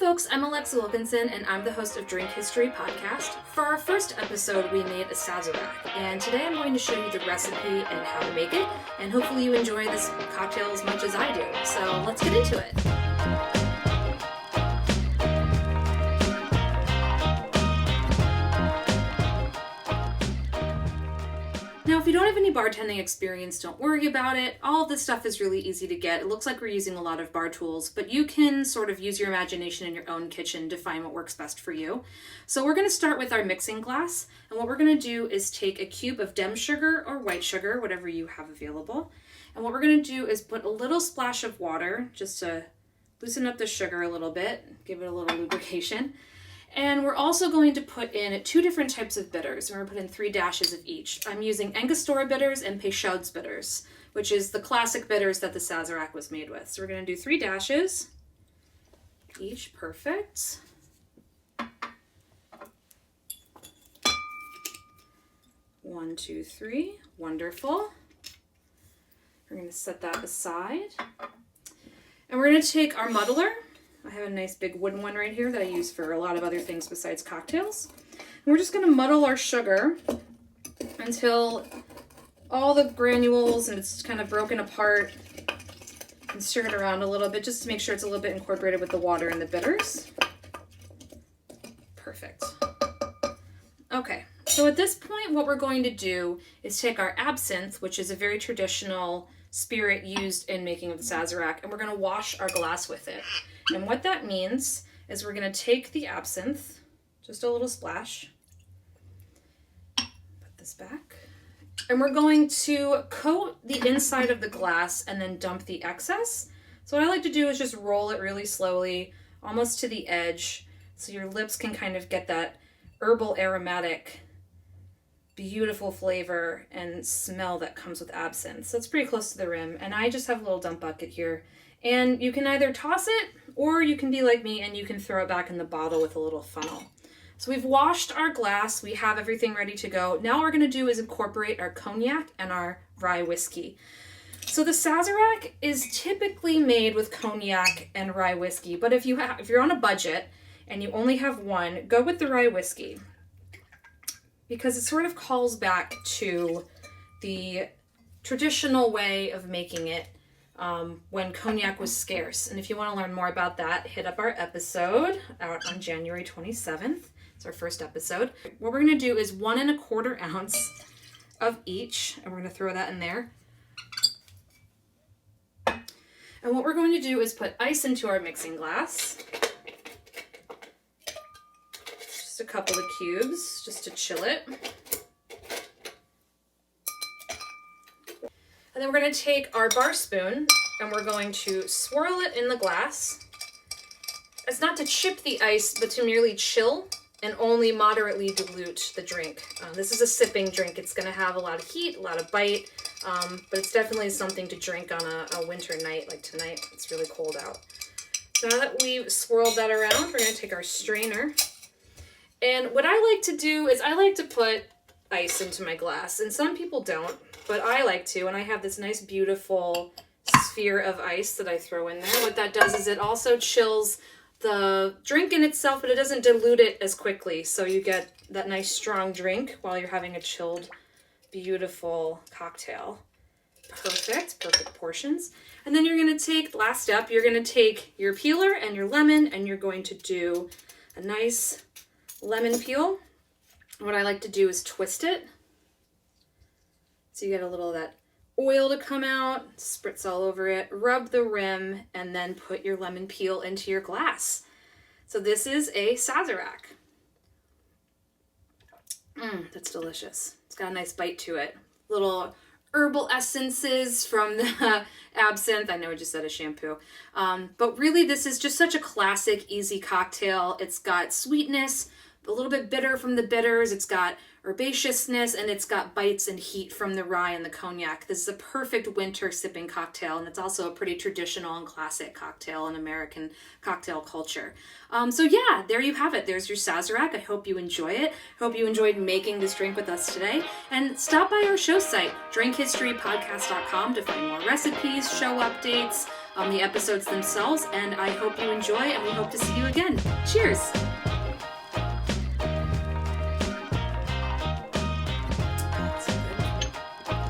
folks, I'm Alexa Wilkinson, and I'm the host of Drink History Podcast. For our first episode, we made a Sazerac, and today I'm going to show you the recipe and how to make it, and hopefully you enjoy this cocktail as much as I do. So let's get into it. Now, if you don't have any bartending experience, don't worry about it. All of this stuff is really easy to get. It looks like we're using a lot of bar tools, but you can sort of use your imagination in your own kitchen to find what works best for you. So we're going to start with our mixing glass, and what we're going to do is take a cube of dem sugar or white sugar, whatever you have available. And what we're going to do is put a little splash of water just to loosen up the sugar a little bit, give it a little lubrication. And we're also going to put in 2 different types of bitters. We're going to put in 3 dashes of each. I'm using Angostura bitters and Peychaud's bitters, which is the classic bitters that the Sazerac was made with. So we're going to do 3 dashes each. Perfect. One, two, three. Wonderful. We're going to set that aside. And we're going to take our muddler. I have a nice big wooden one right here that I use for a lot of other things besides cocktails. And we're just going to muddle our sugar until all the granules and it's kind of broken apart, and stir it around a little bit just to make sure it's a little bit incorporated with the water and the bitters. Perfect. Okay, so at this point what we're going to do is take our absinthe, which is a very traditional spirit used in making of the Sazerac, and we're going to wash our glass with it. And what that means is we're going to take the absinthe, just a little splash, put this back, and we're going to coat the inside of the glass and then dump the excess. So what I like to do is just roll it really slowly, almost to the edge, so your lips can kind of get that herbal aromatic beautiful flavor and smell that comes with absinthe. So it's pretty close to the rim, and I just have a little dump bucket here. And you can either toss it, or you can be like me and you can throw it back in the bottle with a little funnel. So we've washed our glass, we have everything ready to go. Now what we're gonna do is incorporate our cognac and our rye whiskey. So the Sazerac is typically made with cognac and rye whiskey, but if you're on a budget and you only have one, go with the rye whiskey, because it sort of calls back to the traditional way of making it when cognac was scarce. And if you want to learn more about that, hit up our episode out on January 27th. It's our first episode. What we're going to do is 1 1/4 ounce of each, and we're going to throw that in there. And what we're going to do is put ice into our mixing glass. Just a couple of cubes, just to chill it. And then we're going to take our bar spoon and we're going to swirl it in the glass. It's not to chip the ice, but to merely chill and only moderately dilute the drink. This is a sipping drink. It's going to have a lot of heat, a lot of bite, but it's definitely something to drink on a winter night like tonight. It's really cold out. So now that we've swirled that around, we're going to take our strainer. And what I like to do is I like to put ice into my glass, and some people don't, but I like to, and I have this nice beautiful sphere of ice that I throw in there. What that does is it also chills the drink in itself, but it doesn't dilute it as quickly, so you get that nice strong drink while you're having a chilled, beautiful cocktail. Perfect portions. And then you're going to take, last step, you're going to take your peeler and your lemon, and you're going to do a nice lemon peel. What I like to do is twist it, so you get a little of that oil to come out, spritz all over it, rub the rim, and then put your lemon peel into your glass. So this is a Sazerac. That's delicious. It's got a nice bite to it. Little herbal essences from the absinthe. I know I just said a shampoo. But really this is just such a classic, easy cocktail. It's got sweetness, a little bit bitter from the bitters, it's got herbaceousness, and it's got bites and heat from the rye and the cognac. This is a perfect winter sipping cocktail, and it's also a pretty traditional and classic cocktail in American cocktail culture. So yeah, there you have it. There's your Sazerac. I hope you enjoy it. I hope you enjoyed making this drink with us today. And stop by our show site, drinkhistorypodcast.com, to find more recipes, show updates, on the episodes themselves, and I hope you enjoy, and we hope to see you again. Cheers!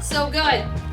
So good.